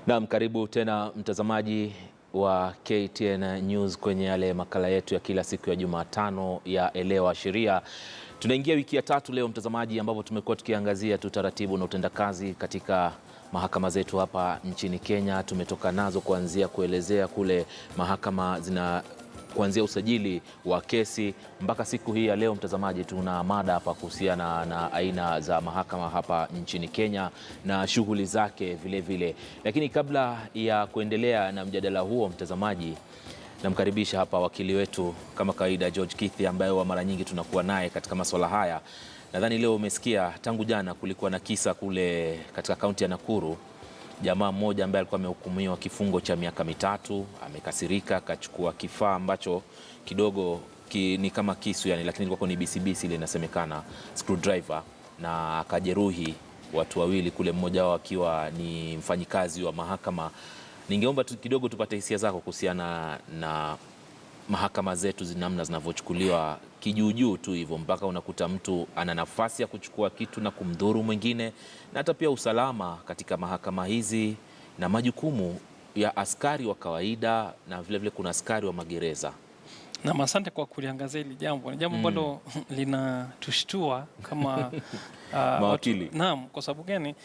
Naam, karibu tena mtazamaji wa KTN News kwenye yale makala yetu ya kila siku ya Jumatano ya Elewa Sheria. Tunaingia wiki ya tatu leo mtazamaji, ambapo tumekuwa tukiangazia tu taratibu na utendakazi katika mahakama zetu hapa nchini Kenya. Tumetoka nazo kuanzia kuelezea kule mahakama kuanzia usajili wa kesi mpaka siku hii ya leo mtazamaji, tuna mada hapa kuhusiana na aina za mahakama hapa nchini Kenya na shughuli zake vile vile. Lakini kabla ya kuendelea na mjadala huo mtazamaji, namkaribisha hapa wakili wetu kama kawaida George Kithi, ambaye mara nyingi tunakuwa naye katika masuala haya. Nadhani leo umesikia tangu jana kulikuwa na kisa kule katika kaunti ya Nakuru. Jamaa mmoja ambaye alikuwa amehukumiwa kifungo cha miaka 3 amekasirika, akachukua kifaa ambacho kidogo ni kama kisu yani, lakini ilikuwa ni BCB ile inasemekana screwdriver, na akajeruhi watu wawili kule, mmoja wao akiwa ni mfanyikazi wa mahakama. Ningeomba kidogo tupate hisia zako kuhusiana na mahakama zetu namna zinavyochukuliwa kijuujuu tu hivyo, mpaka unakuta mtu ana nafasi ya kuchukua kitu na kumdhuru mwingine, na hata pia usalama katika mahakama hizi na majukumu ya askari wa kawaida na vile vile kuna askari wa magereza. Na asante kwa kuliangazia hili jambo. Ni jambo ambalo linatushtua kama mawakili. Naam, kwa sababu gani?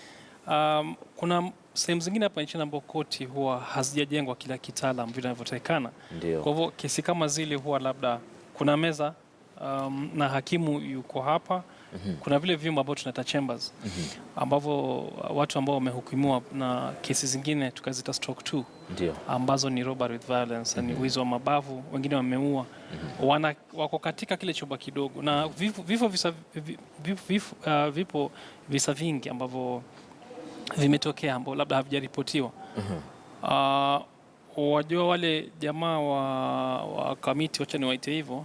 Kuna sehemu zingine hapa nchini ambapo koti huwa hazijajengwa kila kitaalam vinavyotakikana. Kwa hivyo kesi kama zile huwa labda kuna meza na hakimu yuko hapa. Kuna vile vyumba ambavyo tunaita chambers ambavyo watu ambao wamehukumiwa na kesi zingine tukazita stroke 2 ambazo ni robbery with violence, ni wizi wa mabavu, wengine wameua, wako katika kile chumba kidogo, na vipo visa vingi ambavyo vimetokea ambao labda havijaripotiwa. Wajua wale jamaa wa kamiti, wacha niwaite hivyo,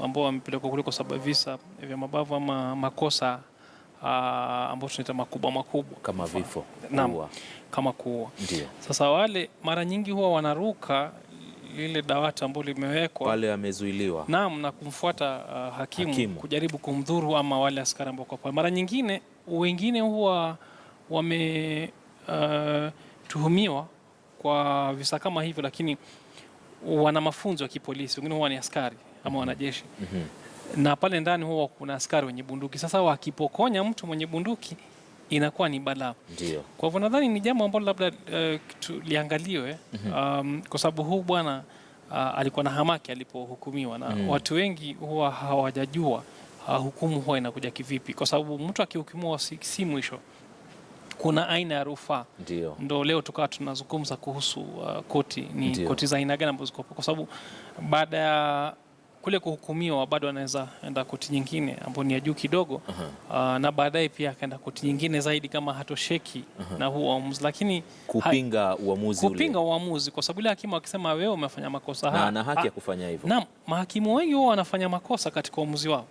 ambao wamepelekwa kule kwa sababu visa vya mabavu ama makosa ambao tunaita makubwa kama vifo, kama kuua. Sasa wale mara nyingi huwa wanaruka lile dawati ambalo limewekwa pale, amezuiliwa na kumfuata hakimu kujaribu kumdhuru ama wale askari ambao kwa pale. Mara nyingine wengine huwa wametuhumiwa kwa visa kama hivyo, lakini wana mafunzo ya kipolisi, wengine huwa ni askari ama wanajeshi. Na pale ndani huwa kuna askari wenye bunduki. Sasa wakipokonya mtu mwenye bunduki inakuwa ni balaa. Kwa hivyo nadhani ni jambo ambalo labda liangaliwe, kwa sababu huu bwana alikuwa na hamaki alipohukumiwa, na watu wengi huwa hawajajua hukumu huwa inakuja kivipi, kwa sababu mtu akihukumiwa si mwisho, kuna aina ya rufaa. Ndio leo tukawa tunazungumza kuhusu koti ni koti za aina gani ambazo ziko, kwa sababu baada ya kule kuhukumiwa bado anaweza enda koti nyingine ambayo ni ya juu kidogo, na baadaye pia akaenda koti nyingine zaidi kama hatosheki na huo uamuzi, lakini kupinga uamuzi, kwa sababu ile hakimu akisema wewe umefanya makosa na ana haki ya kufanya hivyo. Naam, mahakimu wengi wao wanafanya makosa katika uamuzi wao.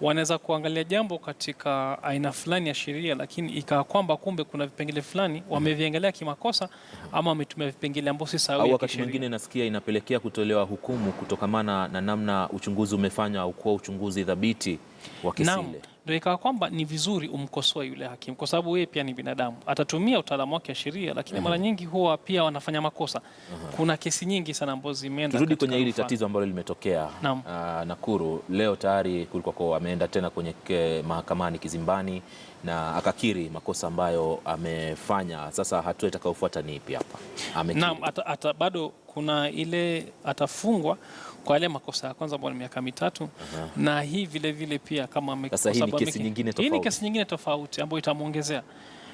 Wanaweza kuangalia jambo katika aina fulani ya sheria, lakini ikawa kwamba kumbe kuna vipengele fulani wameviangalia kimakosa ama wametumia vipengele ambavyo si sawa. Au wakati mwingine nasikia inapelekea kutolewa hukumu kutokamana na namna uchunguzi umefanywa au kwa uchunguzi dhabiti wa kesi ile. Ndio ikawa kwamba ni vizuri umkosoe yule hakimu, kwa sababu yeye pia ni binadamu, atatumia utaalamu wake wa sheria, lakini mara nyingi huwa pia wanafanya makosa. Kuna kesi nyingi sana ambazo zimeenda. Turudi kwenye hili tatizo ambalo limetokea Nakuru leo. Tayari kulikuwa ameenda tena kwenye mahakamani kizimbani na akakiri makosa ambayo amefanya. Sasa hatua itakayofuata ni ipi hapa? Naam, bado kuna ile atafungwa kwa ile makosa ya kwanza ambayo ni miaka 3, na hii vile vile pia kama sasa hii ni kesi nyingine tofauti ambayo itamuongezea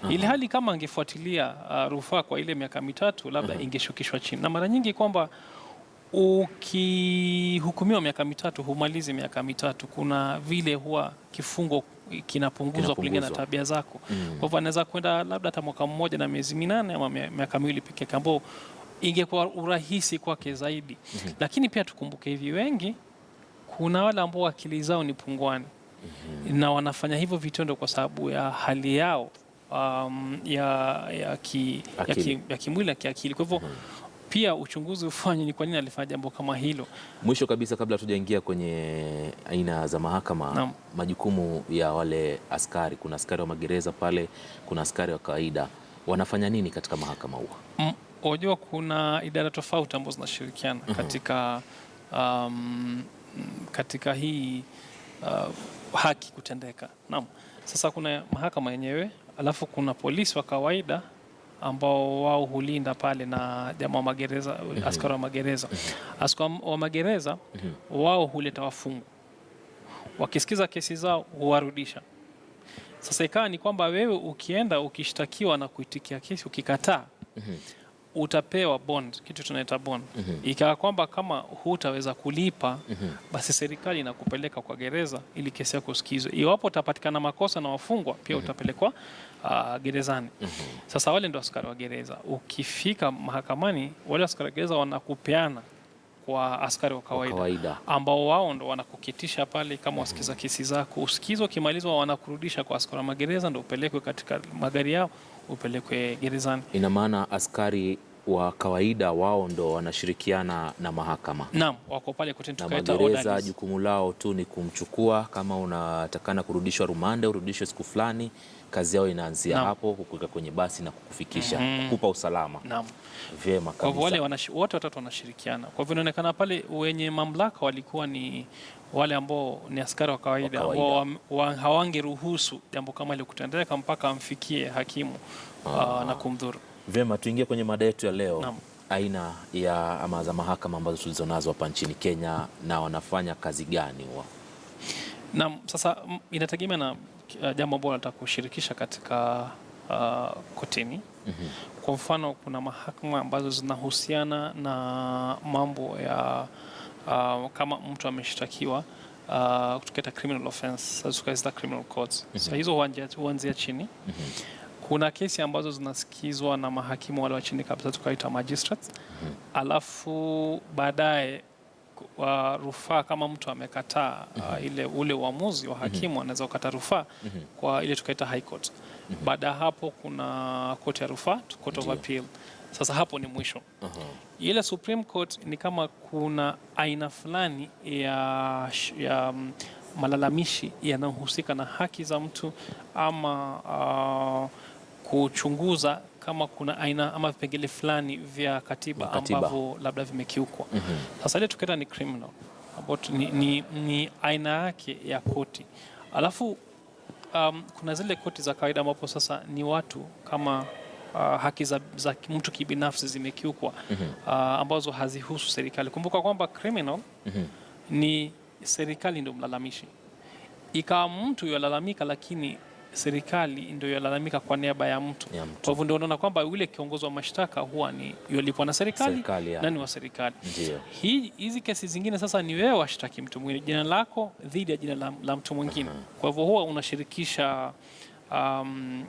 ile hali. Kama angefuatilia rufaa kwa ile miaka 3 labda ingeshukishwa chini, na mara nyingi kwamba ukihukumiwa miaka 3 humalizi miaka 3, kuna vile huwa kifungo kinapunguzwa kulingana na tabia zako. Kwa hivyo anaweza kwenda labda hata mwaka 1 na miezi 8 ama miaka 2 pekee yake, ambao ingekuwa urahisi kwake zaidi. Lakini pia tukumbuke hivi, wengi kuna wale ambao akili zao ni punguani na wanafanya hivyo vitendo kwa sababu ya hali yao ya kimwili na kiakili. Kwa hivyo pia uchunguzi ufanye ni kwa nini alifanya jambo kama hilo. Mwisho kabisa, kabla tujaingia kwenye aina za mahakama, majukumu ya wale askari, kuna askari wa magereza pale, kuna askari wa kawaida. wanafanya nini katika mahakama huwa? Unajua kuna idara tofauti ambazo zinashirikiana katika hii haki kutendeka. Naam. Sasa kuna mahakama yenyewe, alafu kuna polisi wa kawaida ambao wao hulinda pale na jamaa wa magereza, askari wa magereza. Askari wa magereza wao huleta wafungwa. Wakisikiza kesi zao huwarudisha. Sasa ikawa ni kwamba wewe ukienda ukishtakiwa na kuitikia kesi ukikataa, utapewa bond, kitu tunaita bond. Ikawa kwamba kama hutaweza kulipa, basi serikali inakupeleka kwa gereza ili kesi yako isikizwe. Iwapo utapatikana makosa na wafungwa, pia utapelekwa gerezani. Sasa wale ndio askari wa gereza. Ukifika mahakamani, wale askari wa gereza wanakupeana kwa askari wa kawaida ambao wao ndo wanakukitisha pale kama wasikiza kesi zako. Usikizwe, ukimalizwa wanakurudisha kwa askari wa magereza, ndio upelekwe katika magari yao, upelekwe gerezani. Ina maana askari wa kawaida wao ndo wanashirikiana na mahakama? Naam, wako pale kotini, tukaita na magereza orderlies. Jukumu lao tu ni kumchukua, kama unatakana kurudishwa rumande, urudishwe siku fulani, kazi yao inaanzia hapo, kukuweka kwenye basi na kukufikisha, kukupa usalama. Naam. Vyema kabisa. Kwa wale wote watatu wanashirikiana. Kwa hivyo inaonekana pale wenye mamlaka walikuwa ni wale ambao ni askari wa kawaida ambao hawangeruhusu jambo kama ile kutendeka mpaka amfikie hakimu na kumdhuru. Vyema, tuingie kwenye mada yetu ya leo. Naam. Aina ya ama za mahakama ambazo tulizonazo hapa nchini Kenya na wanafanya kazi gani wao? Naam, sasa inategemea na jambo ambalo nataka kushirikisha katika kotini. Kwa mfano kuna mahakama ambazo zinahusiana na mambo ya kama mtu ameshtakiwa tukaita criminal offense, tukaita criminal courts. Sasa hizo huanzia chini. Kuna kesi ambazo zinasikizwa na mahakimu wale wa chini kabisa, tukaita magistrates. Alafu baadaye rufaa, kama mtu amekataa ule uamuzi wa hakimu, anaweza kukata rufaa kwa ile tukaita high court. Baada hapo kuna court ya rufaa, court of appeal. Sasa hapo ni mwisho. Ile Supreme Court ni kama kuna aina fulani ya malalamishi yanayohusika na haki za mtu ama kuchunguza kama kuna aina ama vipengele fulani vya katiba ambavyo labda vimekiukwa. Sasa ile tukaita ni criminal, ambapo ni aina yake ya koti. Alafu kuna zile koti za kawaida ambapo sasa ni watu kama haki za mtu kibinafsi zimekiukwa, ambazo hazihusu serikali. Kumbuka kwamba criminal ni serikali ndio mlalamishi. Ikawa mtu yalalamika, lakini serikali ndio yalalamika kwa niaba ya mtu. Kwa hivyo ndio unaona kwamba yule kiongozi wa mashtaka huwa ni yolipwa na serikali na ni wa serikali. Hizi kesi zingine sasa ni wewe washtaki mtu mwingine, jina lako dhidi ya jina la mtu mwingine. Kwa hivyo huwa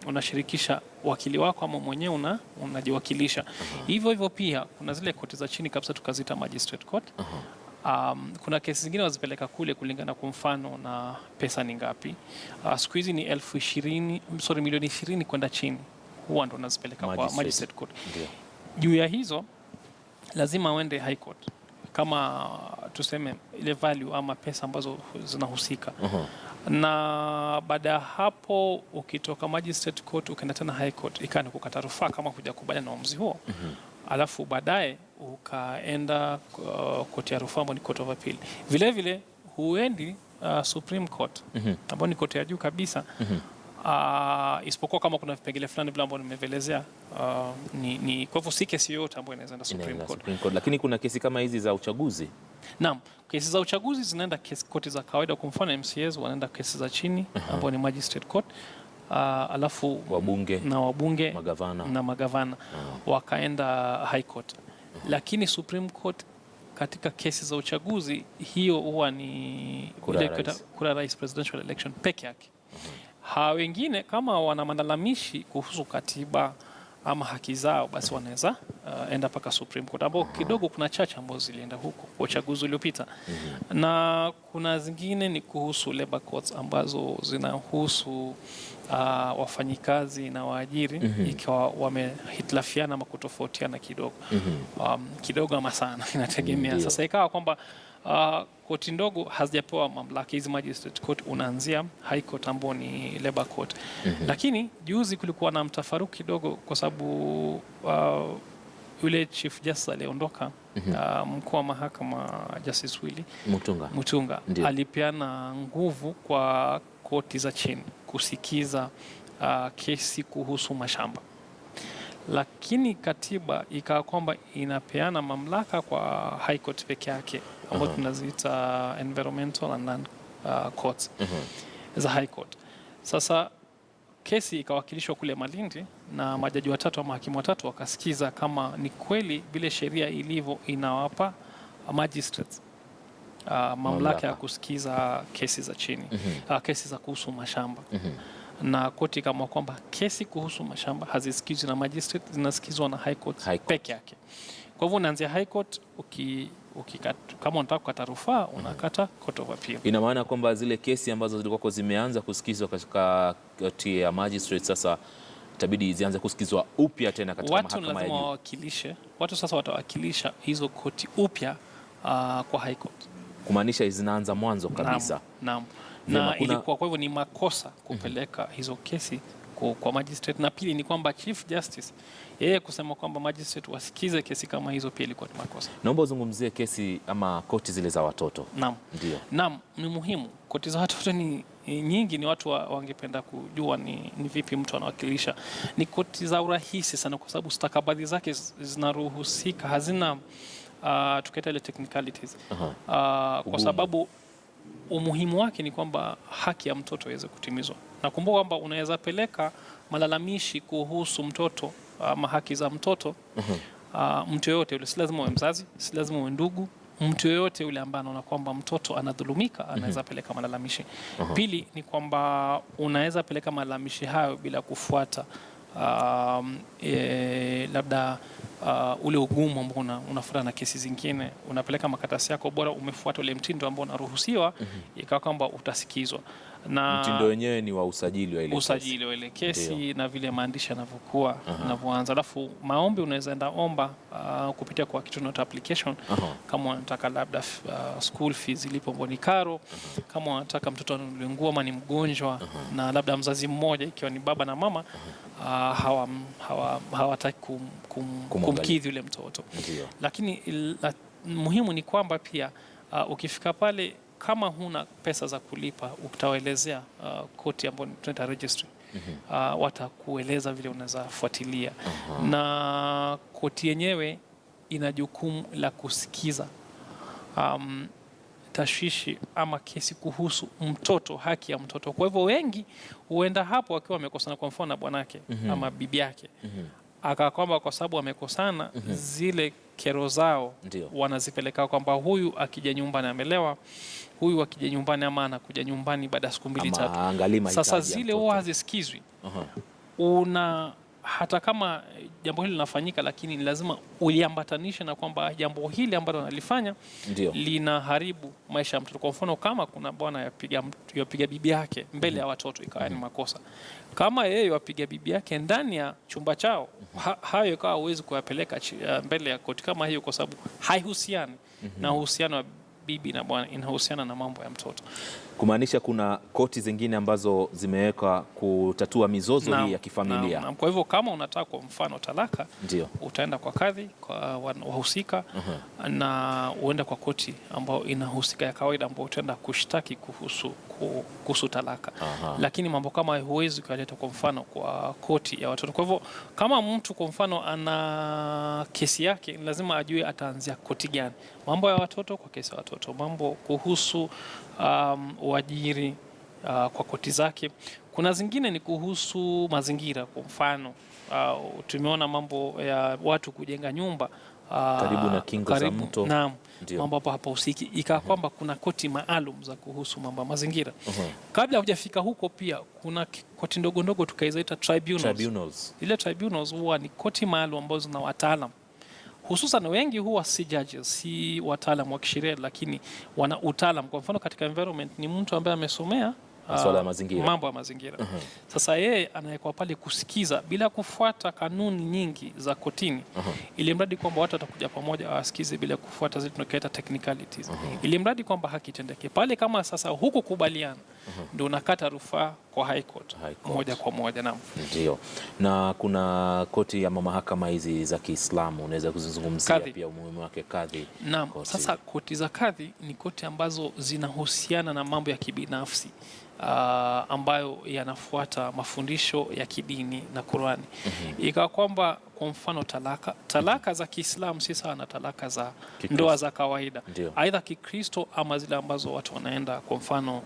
unashirikisha wakili wako ama mwenyewe unajiwakilisha. Hivyo pia kuna zile koti za chini kabisa tukazita magistrate court. Kuna kesi zingine wazipeleka kule kulingana kwa mfano na pesa ni ngapi. Siku hizi ni milioni 20 kwenda chini, huwa ndo nazipeleka kwa magistrate court. Juu ya hizo lazima uende high court kama tuseme ile value ama pesa ambazo zinahusika. Na baada ya hapo ukitoka magistrate court ukaenda tena high court, ikani kukata rufaa kama hujakubaliana na uamuzi huo. Alafu baadaye ukaenda koti ya rufaa ambayo ni court of appeal. Vile vile huendi Supreme Court ambayo ni koti ya juu kabisa, isipokuwa kama kuna vipengele fulani vile ambavyo nimeelezea. Kwa hivyo si kesi yoyote ambayo inaweza enda Supreme Court. Lakini kuna kesi kama hizi za uchaguzi. Naam, kesi za uchaguzi zinaenda koti za kawaida. Kwa mfano MCAs wanaenda kesi za chini ambayo ni magistrate court. Alafu wabunge magavana wakaenda high court. Lakini Supreme Court katika kesi za uchaguzi, hiyo huwa ni kura rais, presidential election peke yake. Wengine kama wana malalamishi kuhusu katiba ama haki zao, basi wanaweza enda paka Supreme Court, ambao kidogo kuna chache ambazo zilienda huko kwa uchaguzi uliopita. Na kuna zingine ni kuhusu labor courts ambazo zinahusu wafanyikazi na waajiri, ikiwa wamehitilafiana ama kutofautiana kidogo ama sana, inategemea. Sasa ikawa kwamba koti ndogo hazijapewa mamlaka hizi magistrate court, unaanzia high court ambao ni labor court. Lakini juzi kulikuwa na mtafaruku kidogo kwa sababu yule chief justice aliondoka, mkuu wa mahakama Justice Willy Mutunga alipeana nguvu kwa koti za chini kusikiza kesi kuhusu mashamba, lakini katiba ikawa kwamba inapeana mamlaka kwa high court peke yake ambayo tunaziita environmental and land courts za high court. Sasa kesi ikawakilishwa kule Malindi na majaji watatu ama hakimu watatu wakasikiza kama ni kweli vile sheria ilivyo inawapa magistrates mamlaka ya kusikiza kesi za chini, kesi za kuhusu mashamba. Na koti kama kwamba kesi kuhusu mashamba hazisikizwi na magistrate, zinasikizwa na high court peke yake. Kwa hivyo unaanzia high court, kama unataka kukata rufaa unakata court of appeal. Ina maana kwamba zile kesi ambazo zilikuwa zimeanza kusikizwa katika koti ya magistrate sasa itabidi zianze kusikizwa upya tena katika mahakama ya juu. Lazima wawakilishe watu, sasa watawakilisha hizo koti upya kwa high court, kumaanisha zinaanza mwanzo kabisa. Naam. Na ilikuwa kwa hivyo ni makosa kupeleka hizo kesi kwa magistrate, na pili ni kwamba chief justice yeye kusema kwamba magistrate wasikize kesi kama hizo pia ilikuwa ni makosa. Naomba uzungumzie kesi ama koti zile za watoto. Naam. Ndio. Naam, ni muhimu. Koti za watoto ni nyingi, ni watu wangependa kujua ni vipi mtu anawakilisha. Ni koti za urahisi sana kwa sababu stakabadhi zake zinaruhusika, hazina tukaita ile technicalities. Kwa sababu umuhimu wake ni kwamba haki ya mtoto iweze kutimizwa. Nakumbuka kwamba unaweza peleka malalamishi kuhusu mtoto ama haki za mtoto mtu yoyote yule, si lazima uwe mzazi, si lazima uwe ndugu, mtu yoyote yule ambaye anaona kwamba mtoto anadhulumika anaweza peleka malalamishi. Pili ni kwamba unaweza peleka malalamishi hayo bila kufuata labda ule ugumu ambao unafuata na kesi zingine. Unapeleka makaratasi yako, bora umefuata ule mtindo ambao unaruhusiwa, ikawa kwamba utasikizwa. Na mtindo wenyewe ni wa usajili wa ile kesi na vile maandishi yanavyokuwa yanavyoanza. Alafu maombi unaweza enda omba kupitia kwa kitu note application kama unataka labda school fees ilipo mboni karo, kama unataka mtoto anunuliwe nguo ama ni mgonjwa na labda mzazi mmoja ikiwa ni baba na mama hawataki kumkidhi yule mtoto. Lakini muhimu ni kwamba pia ukifika pale kama huna pesa za kulipa utawaelezea koti ambayo tunaita registry. Watakueleza vile unaweza fuatilia. Na koti yenyewe ina jukumu la kusikiza tashwishi ama kesi kuhusu mtoto, haki ya mtoto. Kwa hivyo wengi huenda hapo wakiwa wamekosana, kwa mfano na bwanake ama bibi yake, aka kwamba kwa sababu wamekosana zile kero zao wanazipeleka kwamba huyu akija nyumbani amelewa, huyu akija nyumbani ama anakuja nyumbani baada ya siku 2-3. Sasa zile huwa hazisikizwi. Hata kama jambo hili linafanyika, lakini ni lazima uliambatanisha na kwamba jambo hili ambalo analifanya linaharibu maisha ya mtoto. Kwa mfano kama kuna bwana yapiga bibi yake mbele ya watoto, ikawa ni makosa. Kama yeye yapiga bibi yake ndani ya chumba chao, hayo ikawa huwezi kuyapeleka mbele ya koti kama hiyo, kwa sababu haihusiani na uhusiano wa bibi na bwana, inahusiana na mambo ya mtoto. Kumaanisha kuna koti zingine ambazo zimewekwa kutatua mizozo hii ya kifamilia. Kwa hivyo kama unataka kwa mfano talaka, utaenda kwa kadhi, kwa wahusika, na uenda kwa koti ambayo inahusika ya kawaida ambayo utaenda kushtaki kuhusu talaka. Lakini mambo kama huwezi kuleta kwa mfano kwa koti ya watoto. Kwa hivyo kama mtu kwa mfano ana kesi yake, lazima ajue ataanzia koti gani. Mambo ya watoto kwa kesi ya watoto, mambo kuhusu uajiri kwa koti zake. Kuna zingine ni kuhusu mazingira. Kwa mfano tumeona mambo ya watu kujenga nyumba karibu na kingo za mto. Naam, mambo hapa usiki ikawa kwamba kuna koti maalum za kuhusu mambo ya mazingira. Kabla hujafika huko pia kuna koti ndogo ndogo tukaizaita tribunals. Ile tribunals huwa ni koti maalum ambazo zina wataalamu. Hususan wengi huwa si judges, si wataalamu wa kisheria, lakini wana utaalamu. Kwa mfano katika environment ni mtu ambaye amesomea masuala ya mazingira, mambo ya mazingira. Sasa yeye anawekwa pale kusikiza bila kufuata kanuni nyingi za kotini, ili mradi kwamba watu watakuja pamoja wasikize bila kufuata zile tunaita technicalities, ili mradi kwamba haki itendeke pale. Kama sasa huku kubaliana, ndio unakata rufaa kwa High Court moja kwa moja. Naam, ndio. Na kuna koti ya mahakama hizi za Kiislamu, unaweza kuzungumzia pia umuhimu wake kadhi? Naam, sasa koti za kadhi ni koti ambazo zinahusiana na mambo ya kibinafsi ambayo yanafuata mafundisho ya kidini na Qur'ani. Ikawa kwamba kwa mfano talaka za Kiislamu si sawa na talaka za ndoa za kawaida, aidha Kikristo ama zile ambazo watu wanaenda kwa mfano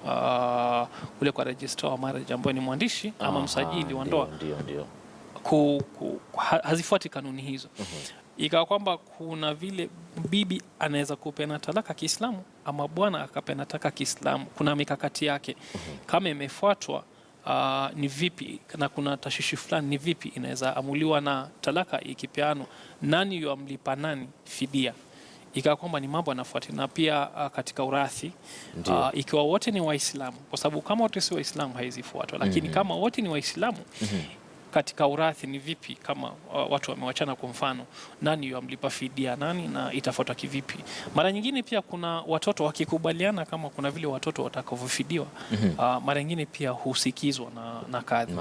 kule kwa registrar wa marriage ambayo ni mwandishi ama msajili wa ndoa, hazifuati kanuni hizo. Ikawa kwamba kuna vile bibi anaweza kupeana talaka Kiislamu ama bwana akapeana talaka Kiislamu, kuna mikakati yake kama imefuatwa. Ni vipi na kuna tashishi fulani, ni vipi inaweza amuliwa na talaka ikipeanwa, nani yamlipa nani fidia. Ikawa kwamba ni mambo yanafuata, na pia katika urathi ikiwa wote ni Waislamu, kwa sababu kama wote si Waislamu haizifuatwa, lakini kama wote ni Waislamu katika urathi ni vipi kama watu wamewachana, kwa mfano nani yamlipa fidia nani na itafuata kivipi. Mara nyingine pia kuna watoto wakikubaliana, kama kuna vile watoto watakavyofidiwa, mara nyingine pia husikizwa na kadhi.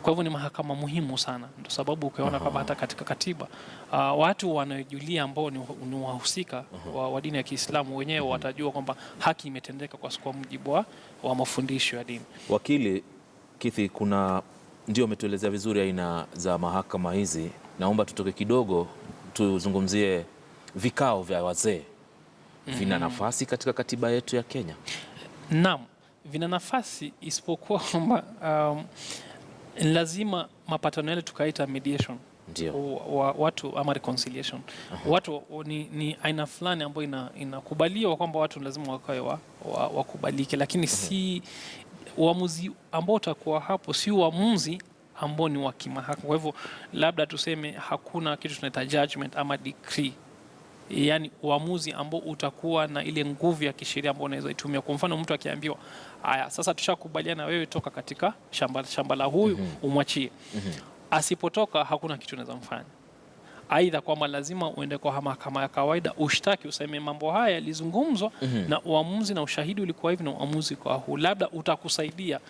Kwa hivyo ni mahakama muhimu sana, ndio sababu ukiona kama hata katika katiba watu wanaojulia ambao ni wahusika wa dini ya Kiislamu wenyewe watajua kwamba haki imetendeka kwa mujibu wa mafundisho ya dini. Wakili Kithi, ndio umetuelezea vizuri aina za mahakama hizi. Naomba tutoke kidogo tuzungumzie vikao vya wazee. Vina nafasi katika katiba yetu ya Kenya? Naam, vina nafasi, isipokuwa kwamba lazima mapatano yale tukaita mediation, watu ama reconciliation. Watu ni aina fulani ambayo inakubaliwa kwamba watu lazima wakae wakubalike, lakini si uamuzi ambao utakuwa hapo, si uamuzi ambao ni wa kimahakama. Kwa hivyo labda tuseme hakuna kitu tunaita judgment ama decree, yani uamuzi ambao utakuwa na ile nguvu ya kisheria ambao unaweza itumia. Kwa mfano mtu akiambiwa, haya sasa tushakubaliana wewe toka katika shamba la huyu umwachie, asipotoka hakuna kitu unaweza mfanya. Aidha kwamba lazima uende kwa mahakama ya kawaida ushtaki, useme mambo haya yalizungumzwa na uamuzi na ushahidi ulikuwa hivi na uamuzi kwa huu, labda utakusaidia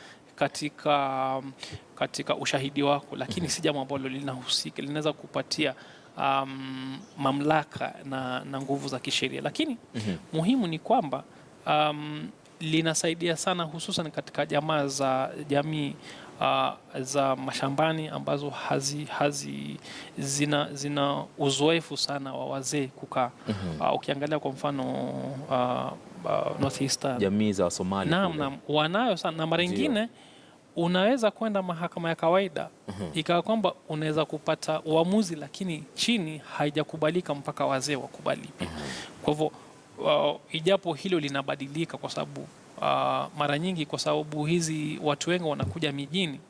katika ushahidi wako, lakini si jambo ambalo linahusika, linaweza kupatia mamlaka na nguvu za kisheria. Lakini muhimu ni kwamba linasaidia sana, hususan katika jamii za mashambani ambazo zina uzoefu sana wa wazee kukaa. Ukiangalia kwa mfano Northeastern, jamii za Somali, naam, wanayo sana, na mara nyingine unaweza kwenda mahakama ya kawaida ikawa kwamba unaweza kupata uamuzi, lakini chini haijakubalika mpaka wazee wakubali. Kwa hivyo ijapo hilo linabadilika, kwa sababu mara nyingi kwa sababu hizi watu wengi wanakuja mijini,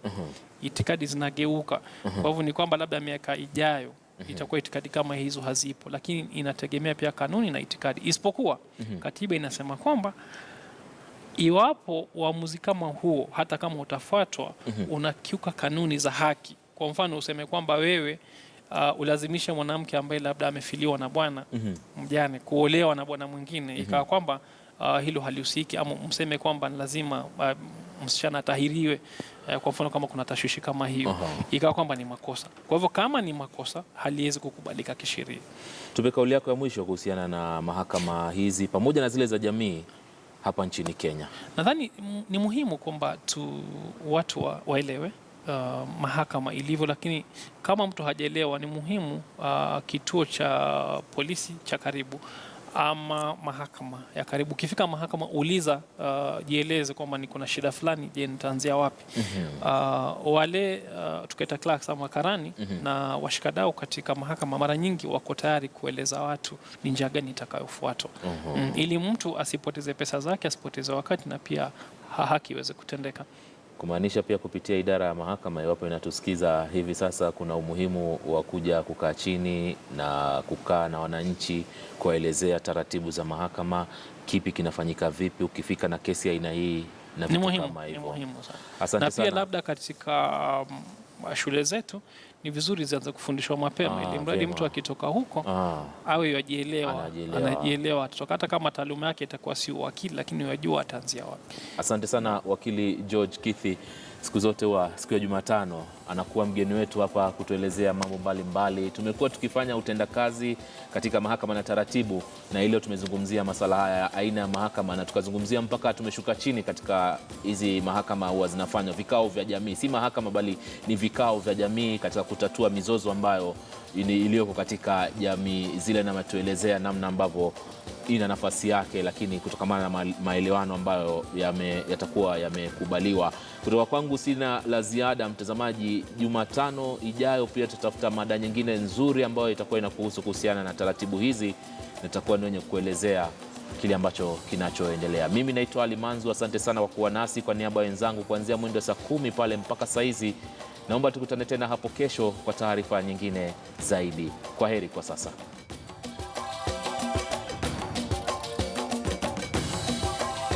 itikadi zinageuka. Kwa hivyo ni kwamba labda miaka ijayo itakuwa itikadi kama hizo hazipo, lakini inategemea pia kanuni na itikadi. Isipokuwa katiba inasema kwamba iwapo uamuzi kama huo hata kama utafuatwa unakiuka kanuni za haki, kwa mfano useme kwamba wewe ulazimisha mwanamke ambaye labda amefiliwa na bwana mjane kuolewa na bwana mwingine, ikawa kwamba hilo halihusiki, ama mseme kwamba lazima msichana atahiriwe, kwa mfano kama kuna tashwishi kama hiyo, ikawa kwamba ni makosa. Kwa hivyo kama ni makosa haliwezi kukubalika kisheria. Tupe kauli yako ya mwisho kuhusiana na mahakama hizi pamoja na zile za jamii hapa nchini Kenya. Nadhani ni muhimu kwamba watu waelewe mahakama ilivyo, lakini kama mtu hajaelewa, ni muhimu kituo cha polisi cha karibu ama mahakama ya karibu. Ukifika mahakama uliza, jieleze kwamba niko na shida fulani, je, nitaanzia wapi? Wale tukaita clerks ama karani na washikadau katika mahakama mara nyingi wako tayari kueleza watu ni njia gani itakayofuatwa, ili mtu asipoteze pesa zake, asipoteze wakati, na pia haki iweze kutendeka. Kumaanisha pia kupitia idara ya mahakama, iwapo inatusikiza hivi sasa, kuna umuhimu wa kuja kukaa chini na kukaa na wananchi, kuwaelezea taratibu za mahakama, kipi kinafanyika vipi, ukifika na kesi aina hii na Ni vitu muhimu, kama ni hivyo. muhimu sana. Asante Na pia sana. labda katika shule zetu ni vizuri zianze kufundishwa mapema, ili mradi vyema. mtu akitoka huko awe yajielewa, anajielewa atatoka, hata kama taaluma yake itakuwa si uwakili, lakini yajua ataanzia wapi. Asante sana wakili George Kithi. Siku zote siku ya Jumatano anakuwa mgeni wetu hapa kutuelezea mambo mbalimbali. Tumekuwa tukifanya utendakazi katika mahakama na taratibu, na leo tumezungumzia masuala haya ya aina ya mahakama, na tukazungumzia mpaka tumeshuka chini katika hizi mahakama huwa zinafanywa vikao vya jamii, si mahakama bali ni vikao vya jamii katika kutatua mizozo ambayo iliyoko katika jamii zile, na matuelezea namna ambavyo ina nafasi yake, lakini kutokamana na maelewano ambayo yatakuwa yamekubaliwa. Kutoka kwangu sina la ziada, mtazamaji. Jumatano ijayo pia tutafuta mada nyingine nzuri ambayo itakuwa inakuhusu kuhusiana na taratibu hizi, nitakuwa ni wenye kuelezea kile ambacho kinachoendelea. Mimi naitwa Ali Manzu, asante sana kwa kuwa nasi. Kwa niaba ya wenzangu kuanzia mwendo saa 10 pale mpaka saa hizi, naomba tukutane tena hapo kesho kwa taarifa nyingine zaidi. Kwa heri kwa sasa.